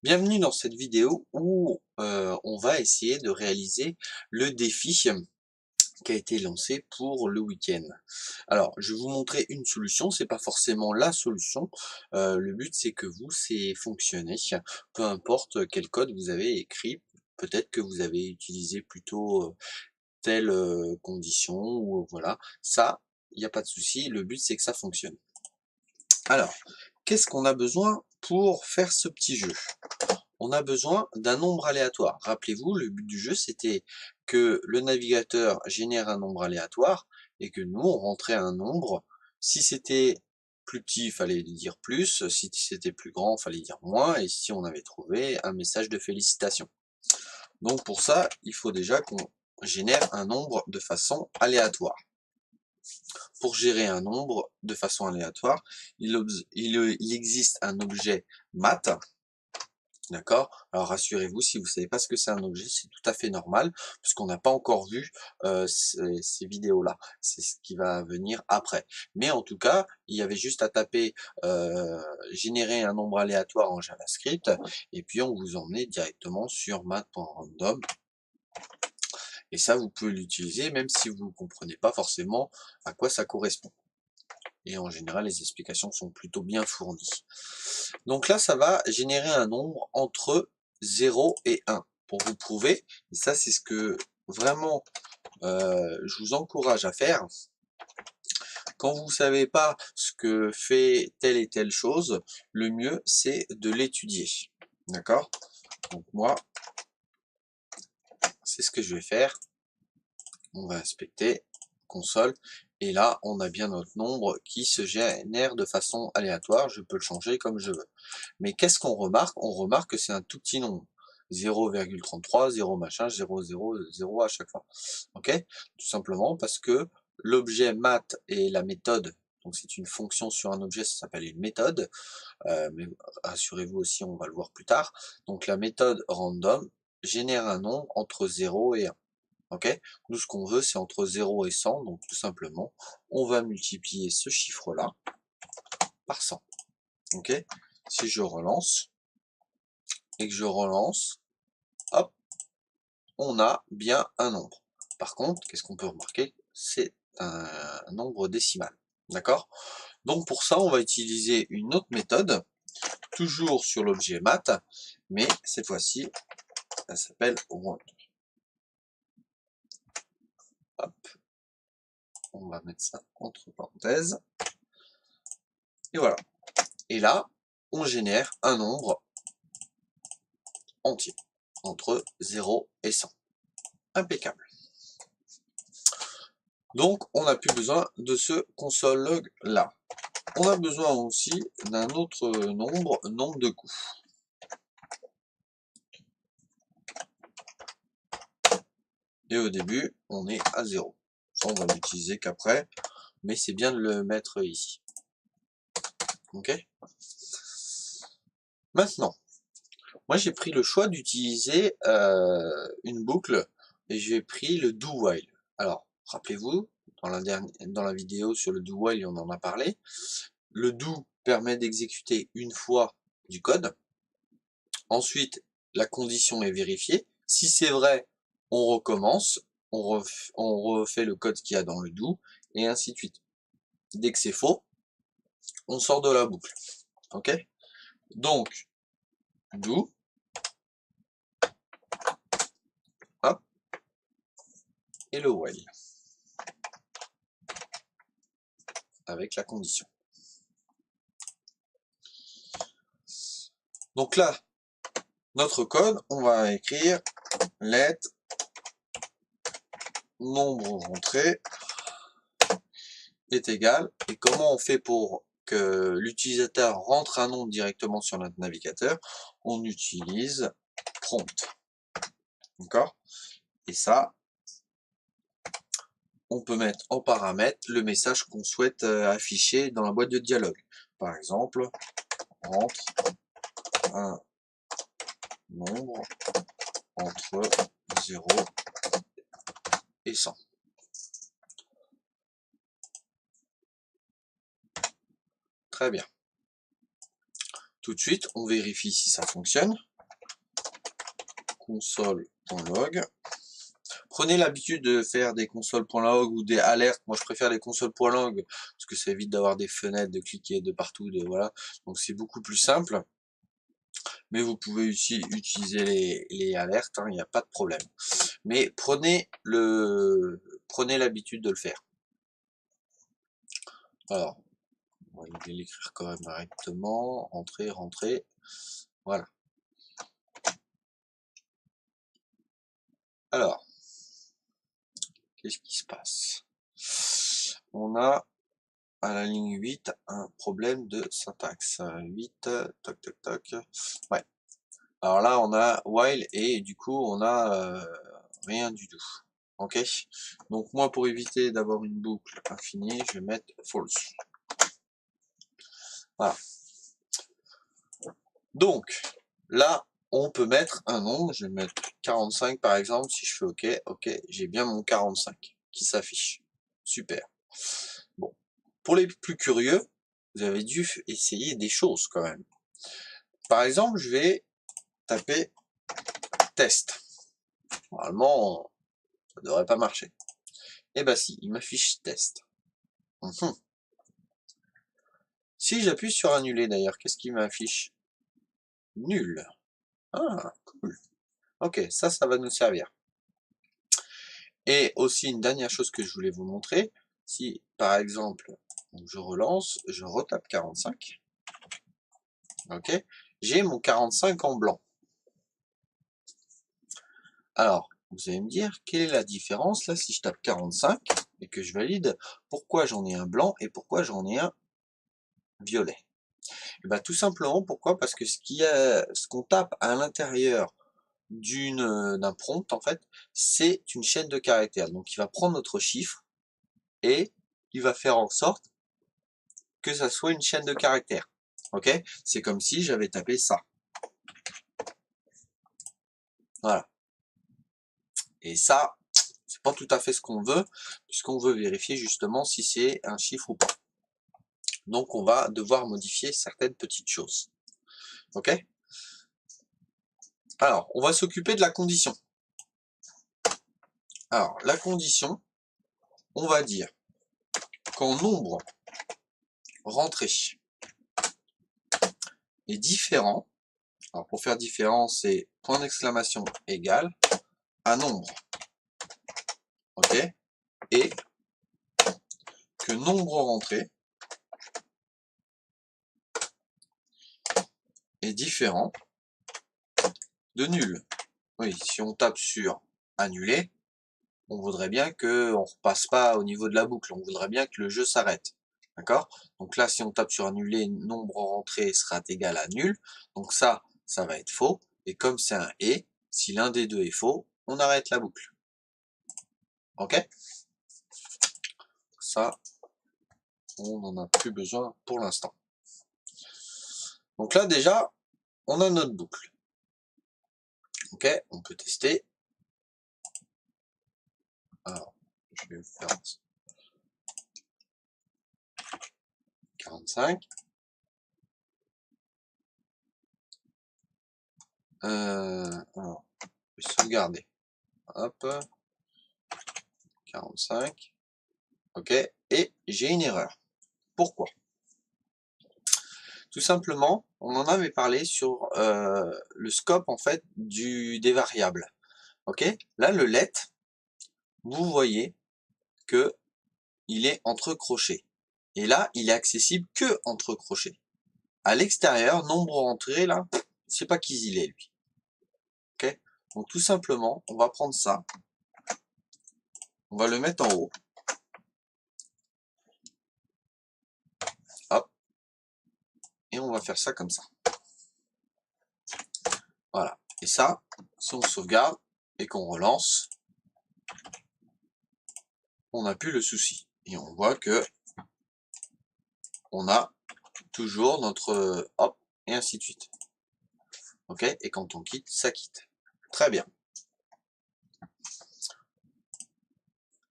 Bienvenue dans cette vidéo où on va essayer de réaliser le défi qui a été lancé pour le week-end. Alors, je vais vous montrer une solution, c'est pas forcément la solution. Le but, c'est que vous, c'est fonctionner, peu importe quel code vous avez écrit. Peut-être que vous avez utilisé plutôt telle condition ou voilà. Ça, il n'y a pas de souci. Le but, c'est que ça fonctionne. Alors, qu'est-ce qu'on a besoin pour faire ce petit jeu? On a besoin d'un nombre aléatoire. Rappelez-vous, le but du jeu, c'était que le navigateur génère un nombre aléatoire et que nous, on rentrait un nombre. Si c'était plus petit, il fallait dire plus. Si c'était plus grand, il fallait dire moins. Et si on avait trouvé un message de félicitations. Donc pour ça, il faut déjà qu'on génère un nombre de façon aléatoire. Pour gérer un nombre de façon aléatoire, il existe un objet math. D'accord? Alors rassurez-vous, si vous ne savez pas ce que c'est un objet, c'est tout à fait normal, puisqu'on n'a pas encore vu ces vidéos-là. C'est ce qui va venir après. Mais en tout cas, il y avait juste à taper générer un nombre aléatoire en JavaScript, et puis on vous emmenait directement sur math.random. Et ça, vous pouvez l'utiliser même si vous ne comprenez pas forcément à quoi ça correspond. Et en général, les explications sont plutôt bien fournies. Donc là, ça va générer un nombre entre 0 et 1 pour vous prouver. Et ça, c'est ce que vraiment je vous encourage à faire. Quand vous ne savez pas ce que fait telle et telle chose, le mieux, c'est de l'étudier. D'accord? Donc moi, c'est ce que je vais faire. On va inspecter console. Et là, on a bien notre nombre qui se génère de façon aléatoire. Je peux le changer comme je veux. Mais qu'est-ce qu'on remarque? On remarque que c'est un tout petit nombre. 0,33, 0 machin, 0, 0, 0 à chaque fois. Ok? Tout simplement parce que l'objet math et la méthode, donc c'est une fonction sur un objet, ça s'appelle une méthode. Mais rassurez-vous aussi, on va le voir plus tard. Donc la méthode random génère un nombre entre 0 et 1. Ok? Nous, ce qu'on veut, c'est entre 0 et 100. Donc, tout simplement, on va multiplier ce chiffre-là par 100. Ok? Si je relance, et que je relance, hop, on a bien un nombre. Par contre, qu'est-ce qu'on peut remarquer? C'est un nombre décimal. D'accord? Donc, pour ça, on va utiliser une autre méthode, toujours sur l'objet math, mais cette fois-ci, elle s'appelle round. Hop, on va mettre ça entre parenthèses. Et voilà. Et là, on génère un nombre entier, entre 0 et 100. Impeccable. Donc, on n'a plus besoin de ce console log là. On a besoin aussi d'un autre nombre de coups. Et au début, on est à 0. Ça, on va l'utiliser qu'après, mais c'est bien de le mettre ici. Ok? Maintenant, moi j'ai pris le choix d'utiliser une boucle et j'ai pris le do while. Alors, rappelez-vous, dans la vidéo sur le do while, on en a parlé. Le do permet d'exécuter une fois du code. Ensuite, la condition est vérifiée. Si c'est vrai, on recommence, on refait le code qu'il y a dans le do, et ainsi de suite. Dès que c'est faux, on sort de la boucle. Ok? Donc, do, hop, et le while, avec la condition. Donc là, notre code, on va écrire let nombre rentré est égal. Et comment on fait pour que l'utilisateur rentre un nombre directement sur notre navigateur? On utilise prompt. D'accord? Et ça, on peut mettre en paramètre le message qu'on souhaite afficher dans la boîte de dialogue. Par exemple, rentre un nombre entre 0 et 100. Très bien. Tout de suite, on vérifie si ça fonctionne. console.log. Prenez l'habitude de faire des console.log ou des alertes. Moi, je préfère les console.log parce que ça évite d'avoir des fenêtres, de cliquer de partout, voilà. Donc, c'est beaucoup plus simple. Mais vous pouvez aussi utiliser les alertes, il n'y a pas de problème. Mais prenez l'habitude de le faire. Alors, on va l'écrire quand même correctement. Rentrer. Voilà. Alors, qu'est-ce qui se passe? On a à la ligne 8 un problème de syntaxe. 8, toc toc toc. Ouais. Alors là, on a while et du coup, on a rien du tout. Ok. Donc moi, pour éviter d'avoir une boucle infinie, je vais mettre false. Voilà. Donc là, on peut mettre un nombre. Je vais mettre 45 par exemple. Si je fais OK, OK, j'ai bien mon 45 qui s'affiche. Super. Bon. Pour les plus curieux, vous avez dû essayer des choses quand même. Par exemple, je vais taper test. Normalement, ça devrait pas marcher. Eh ben si, il m'affiche test. Si j'appuie sur annuler d'ailleurs, qu'est-ce qu'il m'affiche? Nul. Ah, cool. Ok, ça va nous servir. Et aussi une dernière chose que je voulais vous montrer, si par exemple, je relance, je retape 45, ok, j'ai mon 45 en blanc. Alors, vous allez me dire, quelle est la différence là si je tape 45 et que je valide, pourquoi j'en ai un blanc et pourquoi j'en ai un violet? Et bien, tout simplement, pourquoi? Parce que ce qu'on tape à l'intérieur d'un prompt, en fait, c'est une chaîne de caractères. Donc, il va prendre notre chiffre et il va faire en sorte que ça soit une chaîne de caractères. Ok? C'est comme si j'avais tapé ça. Voilà. Et ça, c'est pas tout à fait ce qu'on veut, puisqu'on veut vérifier justement si c'est un chiffre ou pas. Donc, on va devoir modifier certaines petites choses. Ok? Alors, on va s'occuper de la condition. Alors, la condition, on va dire quand nombre rentré est différent, alors pour faire différent, c'est point d'exclamation égal à nombre, ok, et que nombre rentré est différent de nul. Oui, si on tape sur annuler, on voudrait bien que on repasse pas au niveau de la boucle, on voudrait bien que le jeu s'arrête. D'accord? Donc là, si on tape sur annuler, nombre rentré sera égal à nul. Donc ça va être faux. Et comme c'est un et, si l'un des deux est faux, on arrête la boucle. Ok? Ça, on n'en a plus besoin pour l'instant. Donc là, déjà, on a notre boucle. Ok? On peut tester. Alors, je vais faire 45. Alors, je vais sauvegarder. Hop. 45. Ok. Et j'ai une erreur. Pourquoi? Tout simplement, on en avait parlé sur le scope en fait des variables. Ok? Là, le let, vous voyez que il est entre crochets. Et là, il est accessible que entre crochets. À l'extérieur, nombre rentré, là, je sais pas qui il est, lui. Ok? Donc, tout simplement, on va prendre ça. On va le mettre en haut. Hop. Et on va faire ça comme ça. Voilà. Et ça, si on sauvegarde et qu'on relance, on n'a plus le souci. Et on voit que on a toujours notre hop, et ainsi de suite. Ok? Et quand on quitte, ça quitte. Très bien.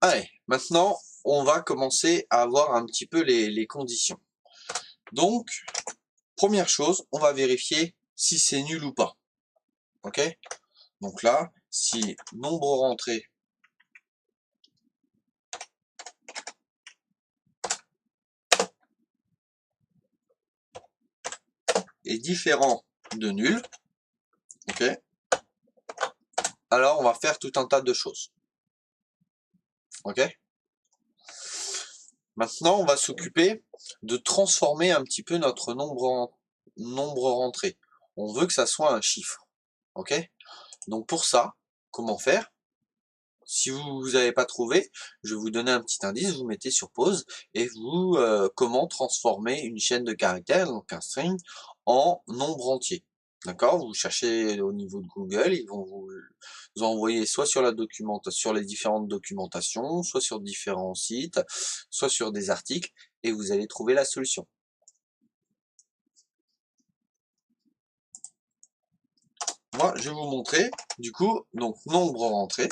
Allez, maintenant, on va commencer à voir un petit peu les conditions. Donc, première chose, on va vérifier si c'est nul ou pas. Ok? Donc là, si nombre rentré est différent de nul, ok, alors on va faire tout un tas de choses. Ok. Maintenant, on va s'occuper de transformer un petit peu notre nombre rentré. On veut que ça soit un chiffre. Ok. Donc pour ça, comment faire? Si vous n'avez pas trouvé, je vais vous donner un petit indice, vous mettez sur pause et vous comment transformer une chaîne de caractères, donc un string, en nombre entier. D'accord? Vous cherchez au niveau de Google, ils vont vous envoyer soit sur la sur les différentes documentations, soit sur différents sites, soit sur des articles, et vous allez trouver la solution. Moi, je vais vous montrer, du coup, donc nombre rentré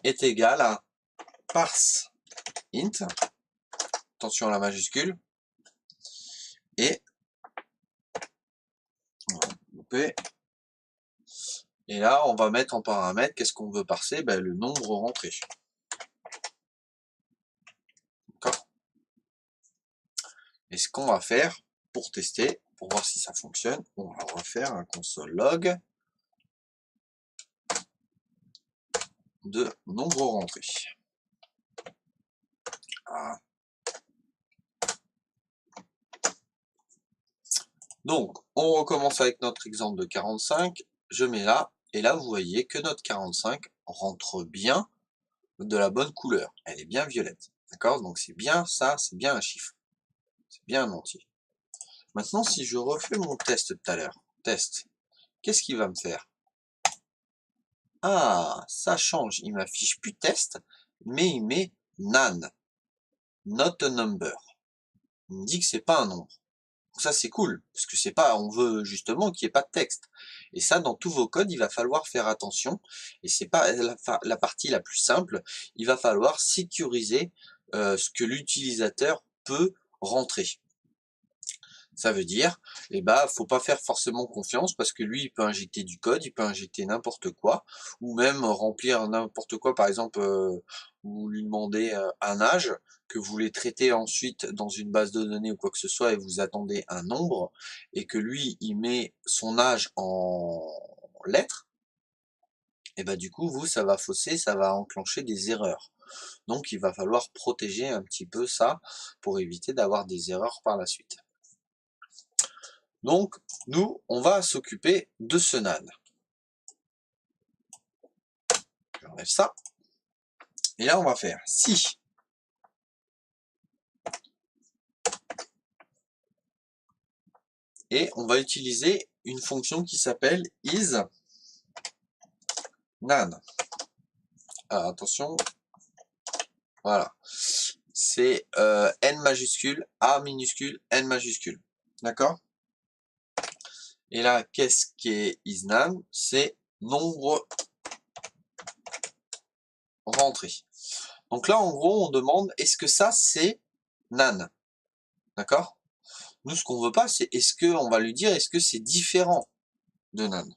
est égal à parse int, attention à la majuscule, et et là, on va mettre en paramètre, qu'est-ce qu'on veut parser? Ben, le nombre rentré. D'accord? Et ce qu'on va faire pour tester, pour voir si ça fonctionne, on va refaire un console log de nombre rentré. Ah. Donc, on recommence avec notre exemple de 45. Je mets là, et là, vous voyez que notre 45 rentre bien de la bonne couleur. Elle est bien violette. D'accord? Donc, c'est bien ça, c'est bien un chiffre. C'est bien un entier. Maintenant, si je refais mon test tout à l'heure, test, qu'est-ce qu'il va me faire? Ah, ça change. Il m'affiche plus test, mais il met nan, not a number. Il me dit que c'est pas un nombre. Donc ça, c'est cool, parce que c'est pas, on veut justement qu'il n'y ait pas de texte. Et ça, dans tous vos codes, il va falloir faire attention. Et c'est pas la partie la plus simple. Il va falloir sécuriser ce que l'utilisateur peut rentrer. Ça veut dire, eh ben, faut pas faire forcément confiance parce que lui, il peut injecter du code, il peut injecter n'importe quoi, ou même remplir n'importe quoi. Par exemple, vous lui demandez un âge que vous voulez traiter ensuite dans une base de données ou quoi que ce soit, et vous attendez un nombre, et que lui, il met son âge en lettres, et ben du coup, vous, ça va fausser, ça va enclencher des erreurs. Donc, il va falloir protéger un petit peu ça pour éviter d'avoir des erreurs par la suite. Donc, nous, on va s'occuper de ce nan. J'enlève ça. Et là, on va faire si. Et on va utiliser une fonction qui s'appelle isNan. Alors, attention. Voilà. C'est N majuscule, A minuscule, N majuscule. D'accord? Et là, qu'est-ce qu'est isNan? C'est nombre rentré. Donc là, en gros, on demande, est-ce que ça, c'est nan? D'accord? Nous, ce qu'on veut pas, c'est on va lui dire, est-ce que c'est différent de nan?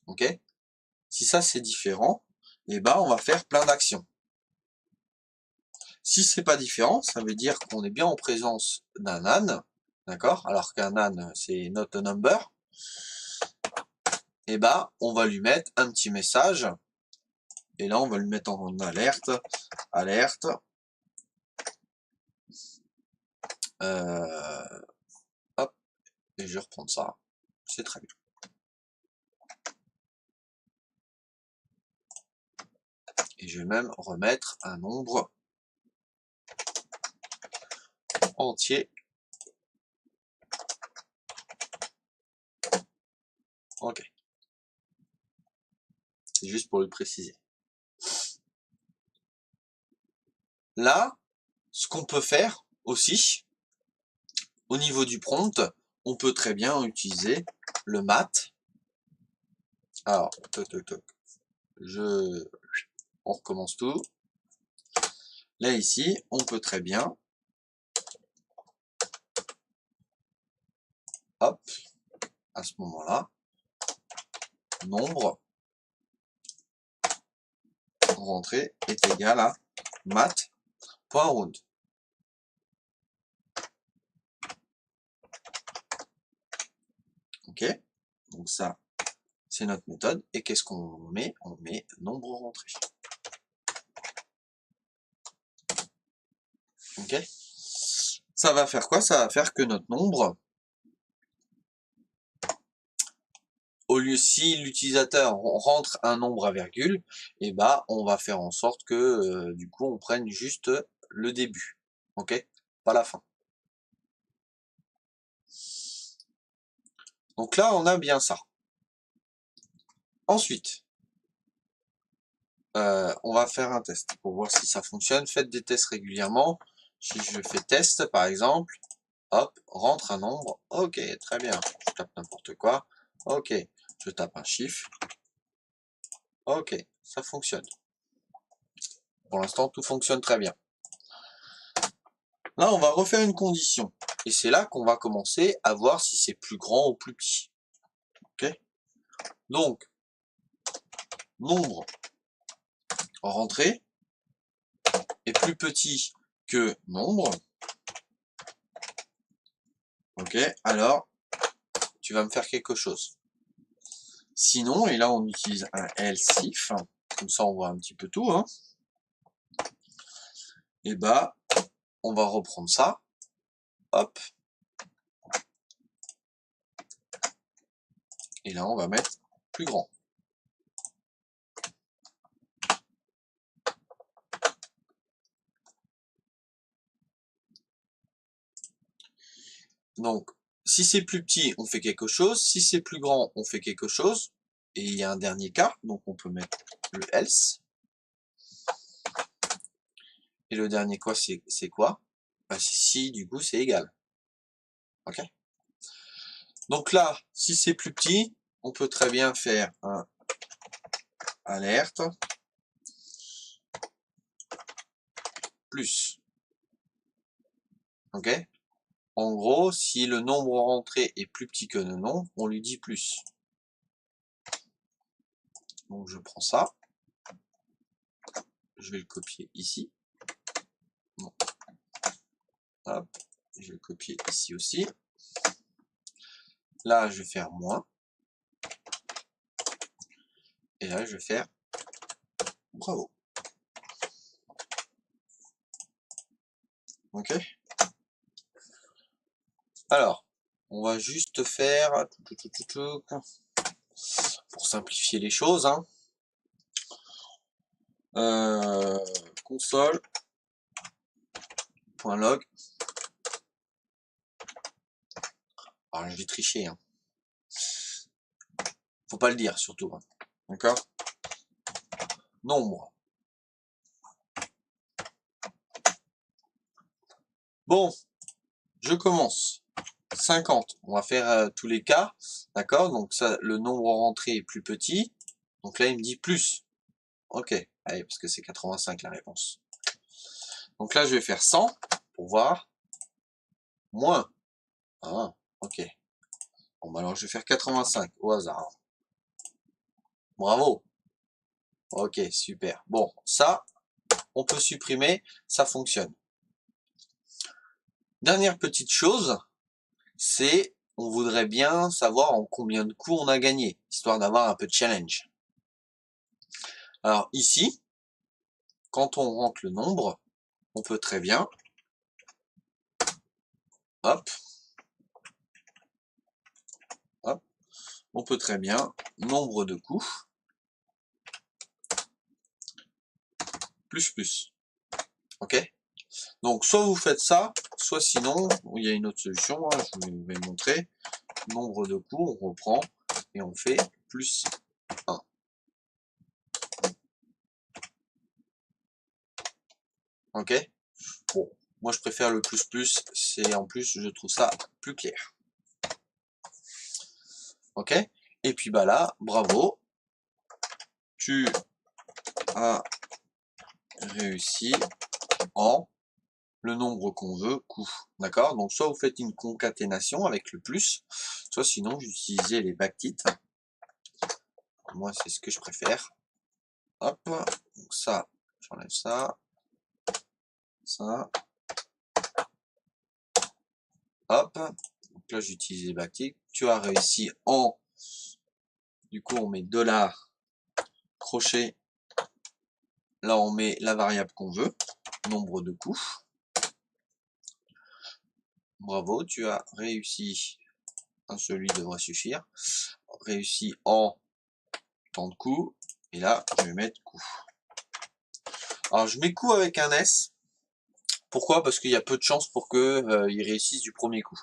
Ok? Si ça, c'est différent, eh ben, on va faire plein d'actions. Si c'est pas différent, ça veut dire qu'on est bien en présence d'un nan, d'accord? Alors qu'un nan, c'est not a number. Et ben, on va lui mettre un petit message. Et là, on va lui mettre en alerte. Alerte. Hop. Et je vais reprendre ça. C'est très bien. Et je vais même remettre un nombre entier. Ok. C'est juste pour le préciser. Là, ce qu'on peut faire aussi, au niveau du prompt, on peut très bien utiliser le mat. Alors, on recommence tout. Là, ici, on peut très bien, hop, à ce moment-là, nombre rentrée est égal à mat.round. Ok, donc ça, c'est notre méthode. Et qu'est-ce qu'on met? On met nombre rentré. Ok, ça va faire quoi? Ça va faire que notre nombre, au lieu si l'utilisateur rentre un nombre à virgule, et bah on va faire en sorte que du coup on prenne juste le début, ok, pas la fin. Donc là on a bien ça. Ensuite, on va faire un test pour voir si ça fonctionne. Faites des tests régulièrement. Si je fais test par exemple, hop, rentre un nombre, ok, très bien, je tape n'importe quoi, ok, je tape un chiffre, ok, ça fonctionne. Pour l'instant, tout fonctionne très bien. Là, on va refaire une condition. Et c'est là qu'on va commencer à voir si c'est plus grand ou plus petit. Ok? Donc, nombre rentré est plus petit que nombre. Ok? Alors, tu vas me faire quelque chose. Sinon, et là on utilise un else if, comme ça on voit un petit peu tout, hein. Et bah, on va reprendre ça. Hop. Et là, on va mettre plus grand. Donc, si c'est plus petit, on fait quelque chose. Si c'est plus grand, on fait quelque chose. Et il y a un dernier cas, donc on peut mettre le else. Et le dernier quoi, c'est quoi? Bah, si, du coup, c'est égal. Ok? Donc là, si c'est plus petit, on peut très bien faire un alerte plus. Ok? En gros, si le nombre rentré est plus petit que le nombre, on lui dit plus. Donc je prends ça. Je vais le copier ici. Bon. Hop. Je vais le copier ici aussi. Là, je vais faire moins. Et là, je vais faire bravo. Ok? Alors, on va juste faire, pour simplifier les choses, hein, console.log. Alors, je vais tricher, hein. Faut pas le dire, surtout. Hein. D'accord? Nombre. Bon, je commence. 50. On va faire tous les cas. D'accord? Donc, ça, le nombre rentré est plus petit. Donc là, il me dit plus. Ok. Allez, parce que c'est 85 la réponse. Donc là, je vais faire 100 pour voir. Moins. Ah, ok. Bon, bah alors je vais faire 85 au hasard. Bravo. Ok, super. Bon, ça, on peut supprimer, ça fonctionne. Dernière petite chose, c'est, on voudrait bien savoir en combien de coups on a gagné, histoire d'avoir un peu de challenge. Alors ici, quand on rentre le nombre, on peut très bien, hop, hop, on peut très bien, nombre de coups, plus. Ok? Donc, soit vous faites ça, soit sinon, il y a une autre solution, hein, je vais montrer. Nombre de coups, on reprend et on fait plus 1. Ok? Bon, moi je préfère le plus, c'est en plus, je trouve ça plus clair. Ok? Et puis bah là, bravo, tu as réussi en le nombre qu'on veut, coup. D'accord? Donc soit vous faites une concaténation avec le plus, soit sinon vous utilisez les backtick. Moi, c'est ce que je préfère. Hop, donc ça, j'enlève ça, ça. Hop, donc là j'utilise les backticks. Tu as réussi en, du coup on met $ crochet. Là on met la variable qu'on veut, nombre de coups. Bravo, tu as réussi. Celui devrait suffire. Réussi en tant de coups. Et là, je vais mettre coup. Alors, je mets coup avec un S. Pourquoi? Parce qu'il y a peu de chances pour que il réussisse du premier coup.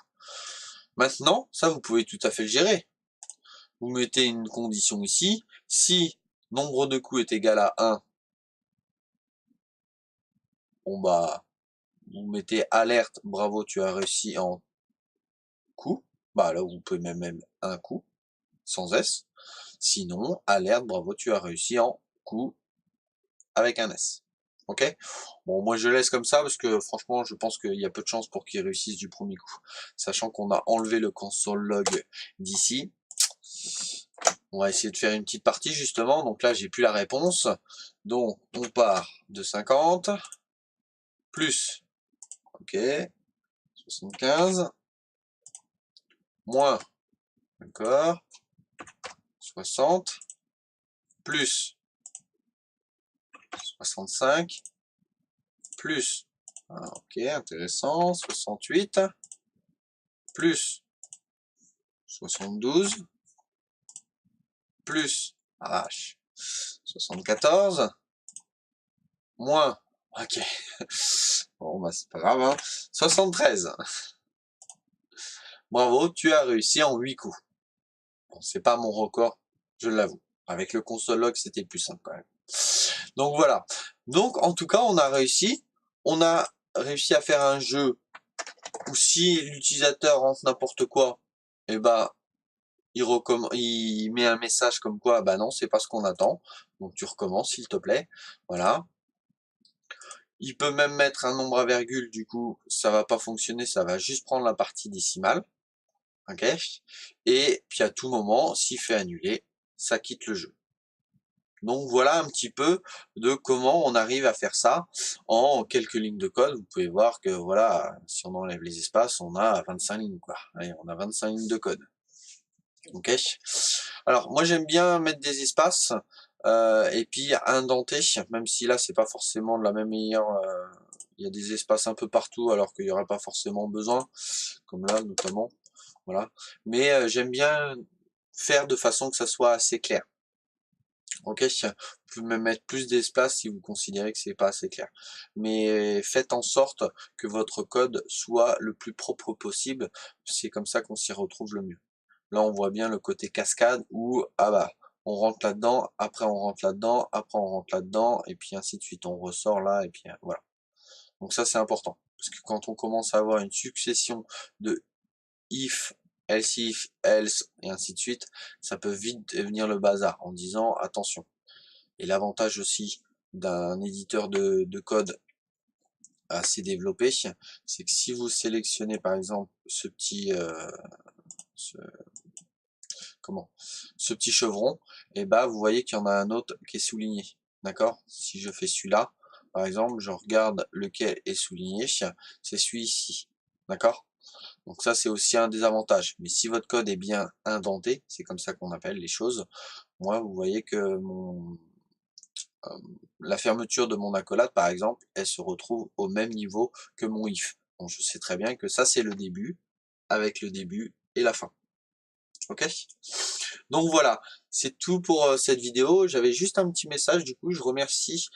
Maintenant, ça, vous pouvez tout à fait le gérer. Vous mettez une condition ici. Si nombre de coups est égal à 1, bon bah, vous mettez alerte, bravo, tu as réussi en coup. Bah là, vous pouvez même un coup, sans S. Sinon, alerte, bravo, tu as réussi en coup avec un S. Ok? Bon, moi je laisse comme ça parce que franchement, je pense qu'il y a peu de chances pour qu'il réussisse du premier coup. Sachant qu'on a enlevé le console log d'ici. On va essayer de faire une petite partie justement. Donc là, j'ai plus la réponse. Donc, on part de 50 plus, ok, 75 moins, d'accord, 60 plus 65 plus, ok, intéressant, 68 plus 72 plus, 74 moins, ok, bon bah c'est pas grave, hein, 73. Bravo, tu as réussi en 8 coups. Bon, c'est pas mon record, je l'avoue. Avec le console log, c'était plus simple quand même. Donc voilà. Donc en tout cas, on a réussi. On a réussi à faire un jeu où si l'utilisateur rentre n'importe quoi, et bah il met un message comme quoi, bah non, c'est pas ce qu'on attend. Donc tu recommences, s'il te plaît. Voilà. Il peut même mettre un nombre à virgule, du coup, ça va pas fonctionner, ça va juste prendre la partie décimale. Ok. Et puis à tout moment, s'il fait annuler, ça quitte le jeu. Donc voilà un petit peu de comment on arrive à faire ça en quelques lignes de code. Vous pouvez voir que voilà, si on enlève les espaces, on a 25 lignes quoi. Allez, on a 25 lignes de code. Ok. Alors moi j'aime bien mettre des espaces et puis indenter, même si là c'est pas forcément de la même manière. Il y a des espaces un peu partout alors qu'il n'y aurait pas forcément besoin, comme là notamment. Voilà. Mais j'aime bien faire de façon que ça soit assez clair. Ok, vous pouvez même mettre plus d'espace si vous considérez que c'est pas assez clair. Mais faites en sorte que votre code soit le plus propre possible. C'est comme ça qu'on s'y retrouve le mieux. Là, on voit bien le côté cascade où, ah bah, on rentre là-dedans, après on rentre là-dedans, après on rentre là-dedans, et puis ainsi de suite. On ressort là, et puis voilà. Donc ça, c'est important. Parce que quand on commence à avoir une succession de if, else, et ainsi de suite, ça peut vite devenir le bazar en disant attention. Et l'avantage aussi d'un éditeur de code assez développé, c'est que si vous sélectionnez par exemple ce petit ce, ce petit chevron, et bah vous voyez qu'il y en a un autre qui est souligné. D'accord? Si je fais celui-là, par exemple, je regarde lequel est souligné, c'est celui-ci. D'accord? Donc ça c'est aussi un des avantages. Mais si votre code est bien indenté, c'est comme ça qu'on appelle les choses. Moi, vous voyez que la fermeture de mon accolade, par exemple, elle se retrouve au même niveau que mon if. Donc je sais très bien que ça c'est le début, avec le début et la fin. Ok? Donc voilà, c'est tout pour cette vidéo. J'avais juste un petit message, du coup, je remercie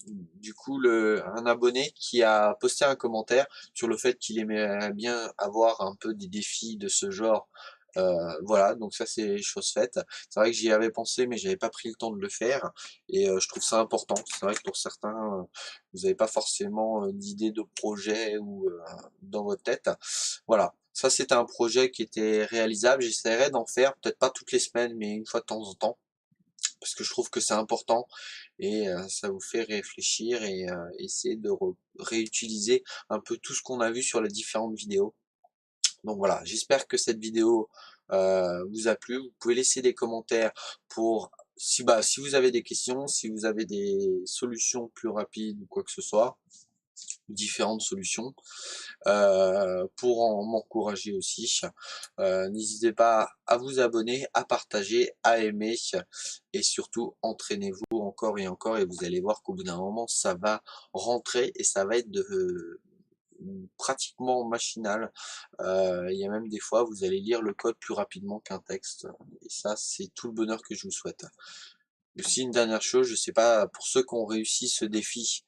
du coup un abonné qui a posté un commentaire sur le fait qu'il aimerait bien avoir un peu des défis de ce genre. Voilà, donc ça c'est chose faite. C'est vrai que j'y avais pensé, mais j'avais pas pris le temps de le faire, et je trouve ça important. C'est vrai que pour certains, vous n'avez pas forcément d'idée de projet ou dans votre tête. Voilà, ça c'était un projet qui était réalisable. J'essaierai d'en faire, peut-être pas toutes les semaines, mais une fois de temps en temps, parce que je trouve que c'est important et ça vous fait réfléchir et essayer de réutiliser un peu tout ce qu'on a vu sur les différentes vidéos. Donc voilà, j'espère que cette vidéo vous a plu. Vous pouvez laisser des commentaires pour si vous avez des questions, si vous avez des solutions plus rapides ou quoi que ce soit, différentes solutions, pour m'encourager aussi. N'hésitez pas à vous abonner, à partager, à aimer et surtout entraînez-vous encore et encore et vous allez voir qu'au bout d'un moment ça va rentrer et ça va être pratiquement machinal. Il y a même des fois vous allez lire le code plus rapidement qu'un texte et ça c'est tout le bonheur que je vous souhaite. Aussi une dernière chose, je sais pas pour ceux qui ont réussi ce défi,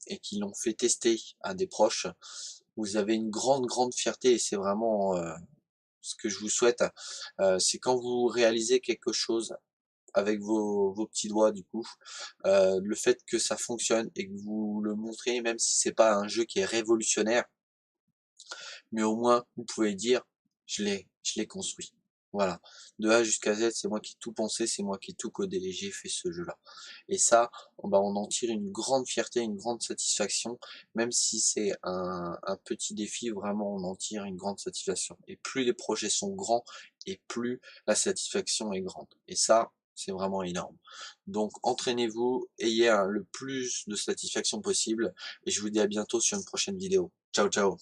et qui l'ont fait tester à des proches, vous avez une grande fierté et c'est vraiment, ce que je vous souhaite, c'est quand vous réalisez quelque chose avec vos petits doigts du coup, le fait que ça fonctionne et que vous le montrez, même si c'est pas un jeu qui est révolutionnaire, mais au moins vous pouvez dire: «Je l'ai construit». Voilà, de A jusqu'à Z, c'est moi qui ai tout pensé, c'est moi qui ai tout codé et j'ai fait ce jeu-là. Et ça, bah, on en tire une grande fierté, une grande satisfaction, même si c'est un petit défi, vraiment on en tire une grande satisfaction. Et plus les projets sont grands, et plus la satisfaction est grande. Et ça, c'est vraiment énorme. Donc entraînez-vous, ayez le plus de satisfaction possible, et je vous dis à bientôt sur une prochaine vidéo. Ciao ciao.